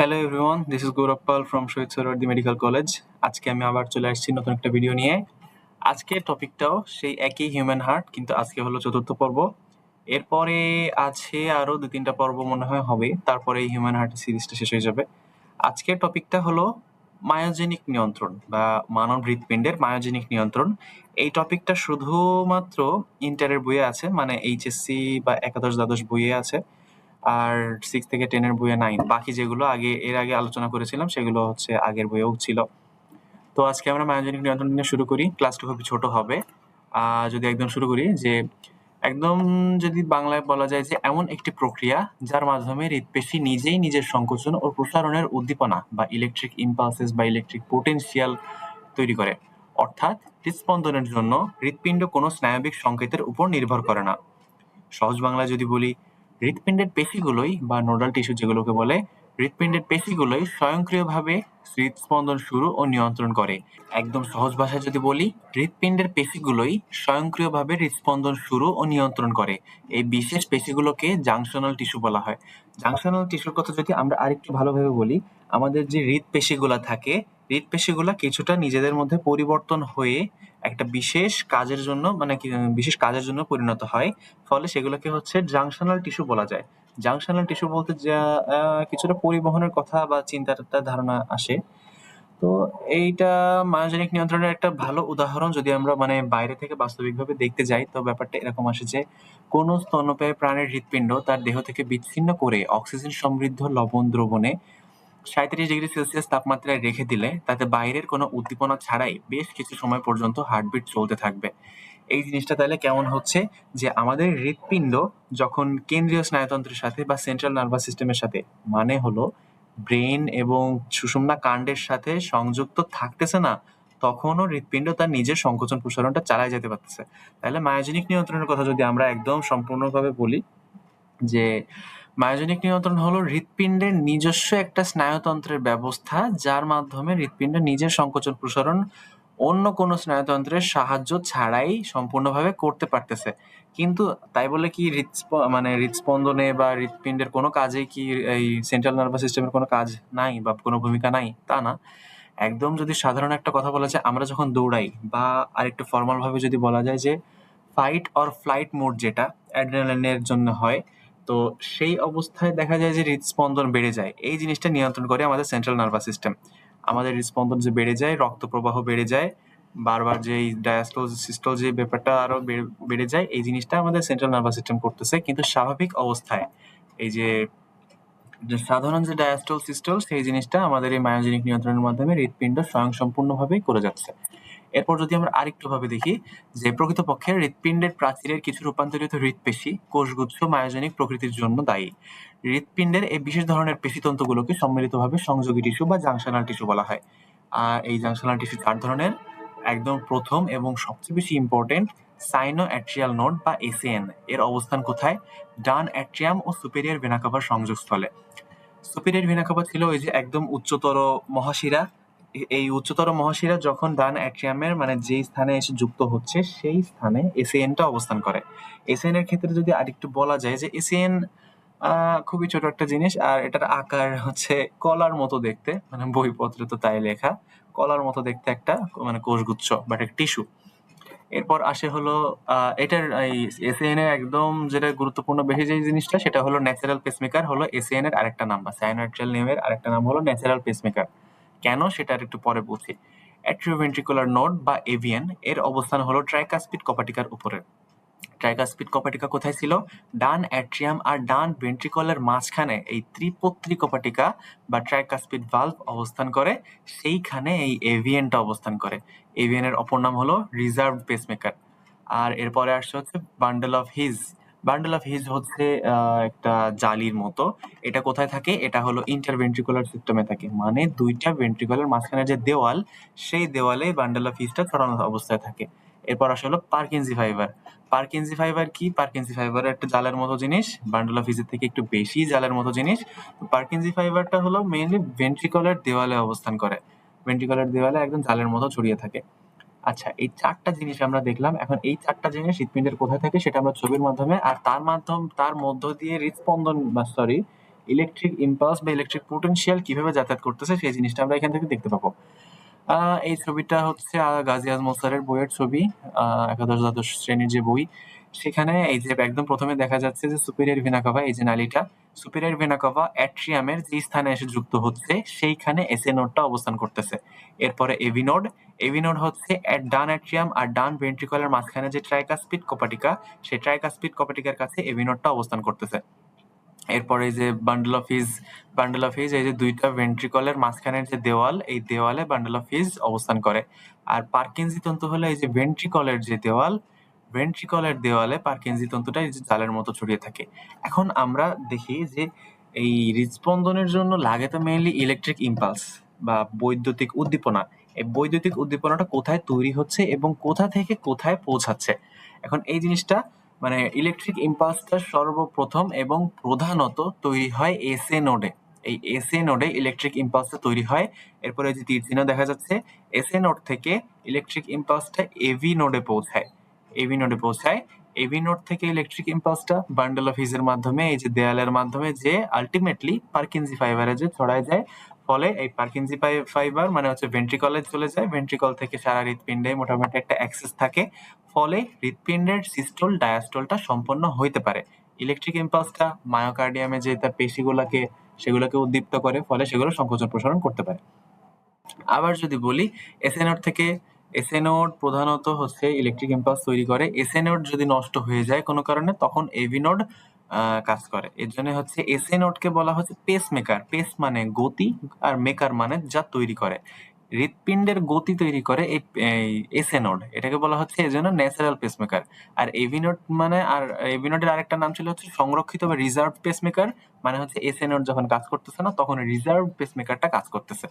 Hello everyone, this is Gaurav Pal from Shaheed Suhrawardy medical college. আজকে আমি আবার চলে আসছি নতুন একটা ভিডিও নিয়ে। আজকের টপিকটাও সেই একই হিউম্যান হার্ট, কিন্তু আজকে হলো চতুর্থ পর্ব। এরপরে আছে আরো 2-3টা পর্ব মনে হয় হবে, তারপরে এই হিউম্যান হার্ট সিরিজটা শেষ হয়ে যাবে। আজকের টপিকটা হলো মায়োজেনিক নিয়ন্ত্রণ বা মানব হৃৎপিণ্ডের মায়োজেনিক নিয়ন্ত্রণ। এই টপিকটা শুধুমাত্র ইন্টারের বইয়ে আছে, মানে এইচএসসি বা একাদশ দ্বাদশ বইয়ে আছে, আর 6 থেকে 10 এর বইয়ে নাই। বাকি যেগুলো এর আগে আলোচনা করেছিলাম সেগুলো হচ্ছে আগের বইয়েও ছিল। তো আজকে আমরা মায়োজেনিক নিয়ন্ত্রণ নিয়ে শুরু করি। ক্লাসটা খুবই ছোট হবে। যদি একদম শুরু করি, যে একদম যদি বাংলায় বলা যায় যে এমন একটি প্রক্রিয়া যার মাধ্যমে হৃৎপেশি নিজেই নিজের সংকোচন ও প্রসারণের উদ্দীপনা বা ইলেকট্রিক ইম্পালসেস বা ইলেকট্রিক পোটেনশিয়াল তৈরি করে। অর্থাৎ হৃৎস্পন্দনের জন্য হৃৎপিণ্ড কোনো স্নায়বিক সংকেতের উপর নির্ভর করে না। সহজ বাংলায় যদি বলি, হৃৎপিণ্ডের পেশিগুলোই বা নোডাল টিস্যু যেগুলোকে বলে, হৃৎপিণ্ডের পেশিগুলোই স্বয়ংক্রিয়ভাবে হৃৎস্পন্দন শুরু ও নিয়ন্ত্রণ করে। একদম সহজ ভাষায় যদি বলি, হৃৎপিণ্ডের পেশিগুলোই স্বয়ংক্রিয়ভাবে হৃৎস্পন্দন শুরু ও নিয়ন্ত্রণ করে। এই বিশেষ পেশিগুলোকে জাংশনাল টিস্যু বলা হয়। জাংশনাল টিস্যুর কথা যদি আমরা আরেকটু ভালোভাবে বলি, আমাদের যে হৃৎপেশিগুলা থাকে, হৃৎপেশিগুলা কিছুটা নিজেদের মধ্যে পরিবর্তন হয়ে একটা বিশেষ কাজের জন্য, মানে বিশেষ কাজের জন্য পরিণত হয়। ফলে সেগুলোকে হচ্ছে জাংশনাল টিস্যু বলা যায়। জাংশনাল টিস্যু বলতে যা কিছুটা পরিবহনের কথা বা চিন্তার একটা ধারণা আসে। তো এইটা মায়োজেনিক নিয়ন্ত্রণের একটা ভালো উদাহরণ। যদি আমরা মানে বাইরে থেকে বাস্তবিকভাবে দেখতে যাই, তো ব্যাপারটা এরকম আসে যে কোনো স্তন্যপায়ী প্রাণীর হৃৎপিণ্ড তার দেহ থেকে বিচ্ছিন্ন করে অক্সিজেন সমৃদ্ধ লবণ দ্রবণে 37°C তাপমাত্রায় রেখে দিলে তাতে বাইরের কোনো উদ্দীপনা ছাড়াই বেশ কিছু সময় পর্যন্ত হার্টবিট চলতে থাকবে। এই জিনিসটা তাহলে কেমন হচ্ছে, যে আমাদের হৃৎপিণ্ড যখন কেন্দ্রীয় স্নায়ুতন্ত্রের সাথে বা সেন্ট্রাল নার্ভাস সিস্টেমের সাথে, মানে হলো ব্রেন এবং সুষুম্না কাণ্ডের সাথে সংযুক্ত থাকতেছে না, তখনও হৃৎপিণ্ড তার নিজের সংকোচন প্রসারণটা চালায় যেতে পারতেছে। তাহলে মায়োজেনিক নিয়ন্ত্রণের কথা যদি আমরা একদম সম্পূর্ণভাবে বলি, যে মায়োজেনিক নিয়ন্ত্রণ হলো হৃৎপিণ্ডের নিজস্ব একটা স্নায়ুতন্ত্রের ব্যবস্থা, যার মাধ্যমে হৃৎপিণ্ড নিজের সংকোচন প্রসারণ অন্য কোনো স্নায়ুতন্ত্রের সাহায্য ছাড়াই সম্পূর্ণভাবে করতে পারতেছে। কিন্তু তাই বলে কি মানে হৃৎস্পন্দনে বা হৃৎপিণ্ডের কোনো কাজে কি এই সেন্ট্রাল নার্ভাস সিস্টেমের কোনো কাজ নাই বা কোনো ভূমিকা নাই, তা না। একদম যদি সাধারণ একটা কথা বলা যায়, আমরা যখন দৌড়াই, বা আরেকটু ফর্মাল ভাবে যদি বলা যায় যে ফাইট অর ফ্লাইট মোড যেটা অ্যাড্রেনালিনের জন্য হয়, তো সেই অবস্থায় দেখা যায় যে হৃদস্পন্দন বেড়ে যায়। এই জিনিসটা নিয়ন্ত্রণ করে আমাদের সেন্ট্রাল নার্ভাস সিস্টেম। আমাদের হৃদস্পন্দন যে বেড়ে যায়, রক্ত প্রবাহ বেড়ে যায়, বারবার যে ডায়াস্টোল সিস্টোল যে ব্যাপারটা আরো বেড়ে যায়, এই জিনিসটা আমাদের সেন্ট্রাল নার্ভাস সিস্টেম করতেছে। কিন্তু স্বাভাবিক অবস্থায় এই যে সাধারণ যে ডায়াস্টোল সিস্টোল, সেই জিনিসটা আমাদের এই মায়োজেনিক নিয়ন্ত্রণের মাধ্যমে হৃৎপিণ্ড স্বয়ংসম্পূর্ণভাবেই করে যাচ্ছে। এরপর যদি আমরা আরেকটু ভাবে দেখি, যে প্রকৃতপক্ষে হৃৎপিণ্ডের প্রাচীরের কিছু রূপান্তরিত হৃৎপেশি কোষগুচ্ছ মায়োজেনিক প্রকৃতির জন্য দায়ী। হৃৎপিণ্ডের এই বিশেষ ধরনের পেশিতন্তুগুলোকে সম্মিলিতভাবে সংযোগী টিস্যু বা জাংশনাল টিস্যু বলা হয়। আর এই জাংশনাল টিস্যু 4 ধরনের। একদম প্রথম এবং সবচেয়ে বেশি ইম্পর্টেন্ট, সাইনো অ্যাট্রিয়াল নোড বা এসএএন এর অবস্থান কোথায়? ডান অ্যাট্রিয়াম ও সুপেরিয়র ভেনা কাভার সংযোগস্থলে। সুপিরিয়র ভেনা কাভা ছিল ওই যে একদম উচ্চতর মহাশিরা। এই উচ্চতর মহাশিরা যখন ডান অ্যাট্রিয়ামের মানে যেই স্থানে এসে যুক্ত হচ্ছে, সেই স্থানে এসএএনটা অবস্থান করে। এসএএন এর ক্ষেত্রে যদি আরেকটু বলা যায়, যে এসএএন খুবই ছোট একটা জিনিস, আর এটার আকার হচ্ছে কলার মতো দেখতে, মানে বইপত্রে তো তাই লেখা, কলার মতো দেখতে একটা মানে কোষগুচ্ছ বা একটা টিস্যু। এরপর আসে হলো এটার এই এসএএন এর একদম যেটা গুরুত্বপূর্ণ বেশি যে জিনিসটা, সেটা হলো ন্যাচারাল পেসমেকার হলো এসএএন এর আরেকটা নাম, বা সাইনোআট্রিয়াল নেমের আরেকটা নাম হলো ন্যাচারাল পেসমেকার। কেন সেটা আর একটু পরে বলছি। অ্যাট্রিওভেন্ট্রিকুলার নোড বা এভিএন এর অবস্থান হলো ট্রাইকাসপিড কপাটিকার উপরে। ট্রাইকাসপিড কপাটিকা কোথায় ছিল? ডান অ্যাট্রিয়াম আর ডান ভেন্ট্রিকলের মাঝখানে এই ত্রিপত্রী কপাটিকা বা ট্রাইকাসপিড ভালভ অবস্থান করে, সেইখানে এই এভিএনটা অবস্থান করে। এভিএন এর অপর নাম হলো রিজার্ভ পেসমেকার। আর এরপরে আসছে হচ্ছে bundle of his. Bundle of his হচ্ছে একটা জালির মতো। এটা কোথায় থাকে? এটা হলো ইন্টারভেন্ট্রিকুলার সিস্টেমে থাকে, মানে দুইটা ভেন্ট্রিকলের মাঝখানে যে দেওয়াল, সেই দেওয়ালে বান্ডেল অফ হিজটা ছড়ানো অবস্থায় থাকে। এরপর আসলে হলো পার্কিনজি ফাইবার। পার্কিনজি ফাইবার কি? পার্কিনজি ফাইবার একটা জালের মতো জিনিস, বান্ডেল অফ হিজের থেকে একটু বেশি জালের মতো জিনিস। পার্কিনজি ফাইবারটা হলো মেইনলি ভেন্ট্রিকলের দেওয়ালে অবস্থান করে, ভেন্ট্রিকলের দেওয়ালে একদম জালের মতো ছড়িয়ে থাকে। আচ্ছা, এই 4টা জিনিস আমরা দেখলাম। এখন এই 4টা জিনিস হৃৎপিণ্ডের কোথায় থাকে সেটা আমরা ছবির মাধ্যমে, আর তার মধ্য দিয়ে হৃৎস্পন্দন বা সরি ইলেকট্রিক ইম্পালস বা ইলেকট্রিক পোটেনশিয়াল কিভাবে যাতায়াত করতেছে সেই জিনিসটা আমরা এখান থেকে দেখতে পাবো। এই ছবিটা হচ্ছে গাজী আজমল স্যারের বইয়ের ছবি, একাদশ দ্বাদশ শ্রেণীর যে বই, সেখানে এই যে একদম প্রথমে দেখা যাচ্ছে যে সুপিরিয়র ভেনা কাভা, এই যে নালীটা, সুপিরিয়র ভেনা কাভা অ্যাট্রিয়ামের যে স্থানে এসে যুক্ত হচ্ছে সেইখানে এসএ নোডটা অবস্থান করতেছে। এরপরে এভি নোড, এভি নোড হচ্ছে ডান অ্যাট্রিয়াম আর ডান ভেন্ট্রিকলের মাঝখানে যে ট্রাইকাসপিড কপাটিকা, সেই ট্রাইকাসপিড কপাটিকার কাছে এভি নোডটা অবস্থান করতেছে। এরপরে যে bundle of his, bundle of his এই যে দুইটা ভেন্ট্রিকলের মাঝখানের যে দেওয়াল, এই দেওয়ালে বান্ডল অফ হিজ অবস্থান করে। আর পার্কিনজি তন্তু হলো এই যে ভেন্ট্রিকলের যে দেওয়াল, ভেন্ট্রিকলের দেওয়ালে পার্কিনজি তন্তুটা এই যে জালের মতো ছড়িয়ে থাকে। এখন আমরা দেখি যে এই হৃদস্পন্দনের জন্য লাগে তো মেইনলি ইলেকট্রিক ইম্পালস বা বৈদ্যুতিক উদ্দীপনা। এই বৈদ্যুতিক উদ্দীপনাটা কোথায় তৈরি হচ্ছে এবং কোথা থেকে কোথায় পৌঁছাচ্ছে। এখন এই জিনিসটা মানে ইলেকট্রিক ইম্পালসটা সর্বপ্রথম এবং প্রধানত তৈরি হয় এসএ নোডে। এই এসএ নোডে ইলেকট্রিক ইম্পালসটা তৈরি হয়। এরপরে যে তীর চিহ্ন দেখা যাচ্ছে, এসএ নোড থেকে ইলেকট্রিক ইম্পালসটা এভি নোডে পৌঁছায়। এভি নোডে পৌঁছায়, এভি নোড থেকে ইলেকট্রিক ইম্পালসটা বান্ডল অফ হিজের মাধ্যমে, এই যে দেয়ালের মাধ্যমে, যে আলটিমেটলি পার্কিনজি ফাইবারে যে ছড়ায় যায়। ফলে এই পার্কিনজি ফাইবার মানে হচ্ছে ভেন্ট্রিকলে চলে যায়, ভেন্ট্রিকল থেকে সারা হৃৎপিণ্ডে মোটামুটি একটা অ্যাক্সেস থাকে। ফলে হৃৎপিণ্ডের সিস্টোল ডায়াস্টোলটা সম্পন্ন হইতে পারে। ইলেকট্রিক ইম্পালসটা মায়োকার্ডিয়ামে যে তার পেশিগুলোকে সেগুলোকে উদ্দীপ্ত করে, ফলে সেগুলো সংকোচন প্রসারণ করতে পারে। আবার যদি বলি এসএ নোড থেকে, এসএ নোড প্রধানত হচ্ছে ইলেকট্রিক ইম্পালস তৈরি করে। এসএ নোড যদি নষ্ট হয়ে যায় কোনো কারণে, তখন এভি নোড কাজ করে। এর জন্য হচ্ছে এসএ নোডকে বলা হচ্ছে পেস মেকার। পেস মানে গতি আর মেকার মানে যা তৈরি করে। হৃৎপিণ্ডের গতি তৈরি করে এই এসএ নোড, এটাকে বলা হচ্ছে এজন্য ন্যাচারাল পেসমেকার। আর এভি নোড মানে, আর এভি নোডের আরেকটা নাম ছিল হচ্ছে সংরক্ষিত বা রিজার্ভ পেসমেকার, মানে হচ্ছে এসএ নোড যখন কাজ করতেছে না তখন রিজার্ভ পেসমেকারটা কাজ করতেছে।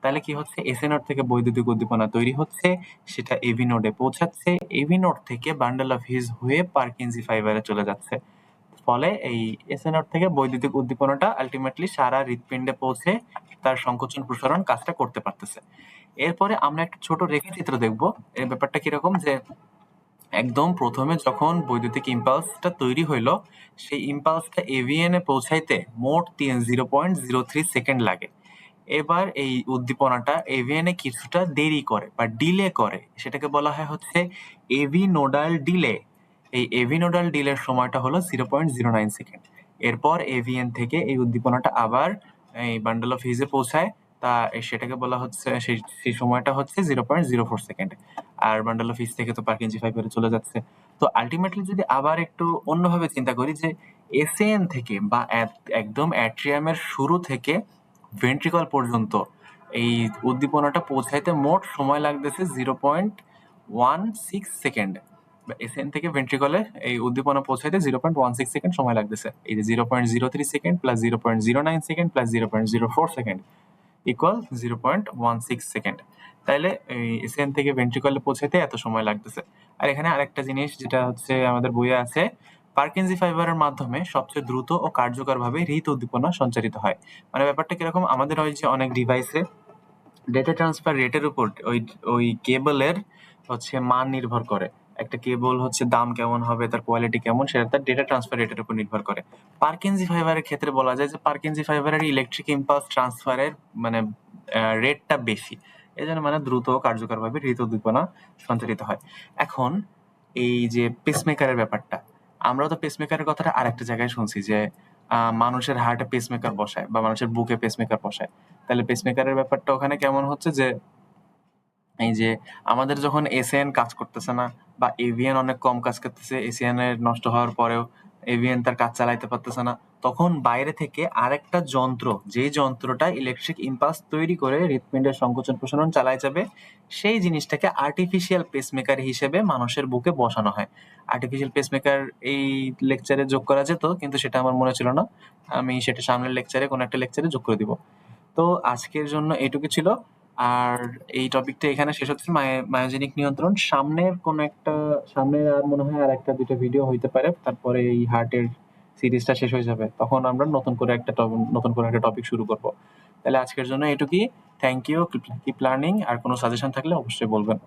তাহলে কি হচ্ছে, এসএ নোড থেকে বৈদ্যুতিক উদ্দীপনা তৈরি হচ্ছে, সেটা এভি নোডে পৌঁছাচ্ছে, এভি নোড থেকে বান্ডল অফ হিজ হয়ে পার্কিনজি ফাইবারে চলে যাচ্ছে। ফলে এই এসএ নোড থেকে বৈদ্যুতিক উদ্দীপনাটা আলটিমেটলি সারা হৃৎপিণ্ডে পৌঁছে তার সংকোচন প্রসারণ কাজটা করতে পারতেছে। এরপরে আমরা একটা ছোট রেখাচিত্র দেখব। এই ব্যাপারটা কিরকম, যে একদম প্রথমে যখন বৈদ্যুতিক ইম্পালসটা তৈরি হইলো, সেই ইম্পালসটা এভিএন এ পৌঁছাইতে মোট 0.03 সেকেন্ড লাগে। এবার এই উদ্দীপনাটা এভিএন এ কিছুটা দেরি করে বা ডিলে করে, সেটাকে বলা হয় হচ্ছে এভি নোডাল ডিলে। এই এভি নোডাল ডিলের সময়টা হলো 0.09 সেকেন্ড। এরপর এভিএন থেকে এই উদ্দীপনাটা আবার এই বান্ডল অফ হিজে পৌঁছায়, তা সেটাকে বলা হচ্ছে, সেই সময়টা হচ্ছে 0.04 সেকেন্ড। আর বান্ডল অফ হিজ থেকে তো পার্কিনজি ফাইবারে চলে যাচ্ছে। তো আলটিমেটলি যদি আবার একটু অন্যভাবে চিন্তা করি, যে এসএন থেকে বা একদম অ্যাট্রিয়ামের শুরু থেকে ভেন্ট্রিকল পর্যন্ত এই উদ্দীপনাটা পৌঁছাইতে মোট সময় লাগতেছে 0.16 সেকেন্ড। এসএন থেকে ভেন্ট্রিকলে এই উদ্দীপনা পৌঁছাইতে 0.16 সেকেন্ড সময় লাগতেছে। এই যে 0.03 second plus 0.09 second plus 0.04 second equal 0.16 second. তাইলে এই এসএন থেকে ভেন্ট্রিকলে পৌঁছাইতে এত সময় লাগতেছে। আর এখানে আরেকটা জিনিস যেটা হচ্ছে আমাদের বইয়ে আছে, পার্কিনজি ফাইবারের মাধ্যমে সবচেয়ে দ্রুত ও কার্যকরভাবে হৃদ উদ্দীপনা সঞ্চারিত হয়। মানে ব্যাপারটা কিরকম, আমাদের হয় যে অনেক ডিভাইসে ডেটা ট্রান্সফার রেটের উপর ওই কেবলের হচ্ছে মান নির্ভর করে। একটা কেবল হচ্ছে দাম কেমন হবে, তার কোয়ালিটি কেমন, সেটা তার ডেটা ট্রান্সফার রেটের উপর নির্ভর করে। পার্কিনজি ফাইবারের ক্ষেত্রে বলা যায় যে পার্কিনজি ফাইবারের ইলেকট্রিক ইম্পালস ট্রান্সফারের মানে রেটটা বেশি, এই জন্য মানে দ্রুত ও কার্যকরভাবে হৃদ উদ্দীপনা সঞ্চারিত হয়। এখন এই যে পেসমেকারের ব্যাপারটা, আমরা তো পেসমেকারের কথাটা আরেকটা জায়গায় শুনছি, যে মানুষের হার্টে পেসমেকার বসায় বা মানুষের বুকে পেসমেকার বসায়। তাহলে পেসমেকারের ব্যাপারটা ওখানে কেমন হচ্ছে, যে এই যে আমাদের যখন এসএন কাজ করতেছে না বা এভিএন অনেক কম কাজ করতেছে, এসিএন এর নষ্ট হওয়ার পরেও এভিএন তার কাজ চালাইতে পারতেছে না, তখন বাইরে থেকে আরেকটা যন্ত্র, যেই যন্ত্রটা ইলেকট্রিক ইম্পালস তৈরি করে হৃৎপিণ্ডের সংকোচন প্রসারণ চালাই যাবে, সেই জিনিসটাকে আর্টিফিশিয়াল পেসমেকার হিসেবে মানুষের বুকে বসানো হয়। আর্টিফিশিয়াল পেসমেকার এই লেকচারে যোগ করা যেত, কিন্তু সেটা আমার মনে ছিল না, আমি সেটা সামনের লেকচারে কোনো একটা লেকচারে যোগ করে দিব। তো আজকের জন্য এইটুকু ছিল। আর এই টপিকটা এখানে শেষ হচ্ছে, মায়োজেনিক নিয়ন্ত্রণ। সামনের আর মনে হয় আর একটা দুটো ভিডিও হইতে পারে, তারপরে এই হার্টের সিরিজটা শেষ হয়ে যাবে, তখন আমরা নতুন করে একটা টপিক শুরু করব। তাহলে আজকের জন্য এটুকুই। Thank you, keep learning. আর কোনো সাজেশন থাকলে অবশ্যই বলবেন।